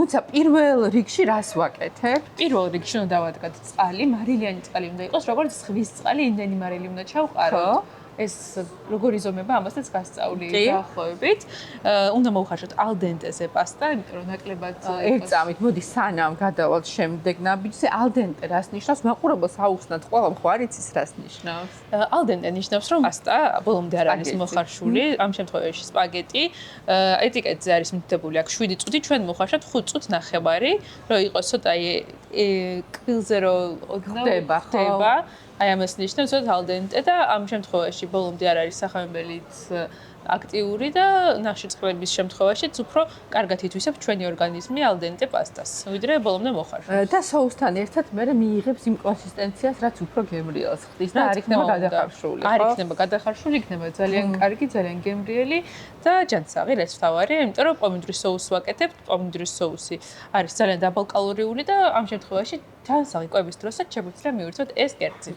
თუმცა პირველ რიგში რას ვაკეთებ? პირველ რიგში უნდა დავადგათ წყალი, მარილიანი წყალი უნდა იყოს, როგორც ზღვის წყალი, იმდენი მარილი უნდა ჩავყაროთ. ეს როგორი ზომება ამასაც გასწავლი დაახლოებით. უნდა მოვხარშოთ ალდენტეზე პასტა, იმიტომ რომ ნაკლებად ერთ წამით, მოდი სანამ გადავალთ შემდეგ ნაბიჯზე, ალდენტე რას ნიშნავს? მაყურებელს აუხსნათ, ყველა ხო არ იცის რას ნიშნავს? ალდენტე ნიშნავს, რომ პასტა ბოლომდე არ არის მოხარშული, ამ შემთხვევაში სპაგეტი. ეტიკეტზე არის მითითებული აქ 7 წუთი, ჩვენ მოვხარშოთ 5 წუთს ნახევარი, რომ იყოს ცოტა კბილზე რო ხდება. აი ამას ნიშნავს, რომ ალდენტე და ამ შემთხვევაში ბოლომდე არ არის სახამებელიც აქტიური და ნახშირწყლების შემთხვევაშიც უფრო კარგად ითვისებს ჩვენი ორგანიზმი ალდენტე პასტას, ვიდრე ბოლომდე მოხარშოს. და соუსთან ერთად მე მიიღებს იმ კონსისტენციას, რაც უფრო გემრიელს ხდის და არ იქნება გადახარშული, ხო? არ იქნება გადახარშული, იქნება ძალიან კარგი, ძალიან გემრიელი და ჯანსაღი, რაც ვთავარი, იმიტომ რომ პომიდორის соуს ვაკეთებთ. პომიდორის соуსი არის ძალიან დაბალკალორიული და ამ შემთხვევაში ჯანსაღი კვების დროსაც შეგვიძლია მივირთოთ ეს კერძი.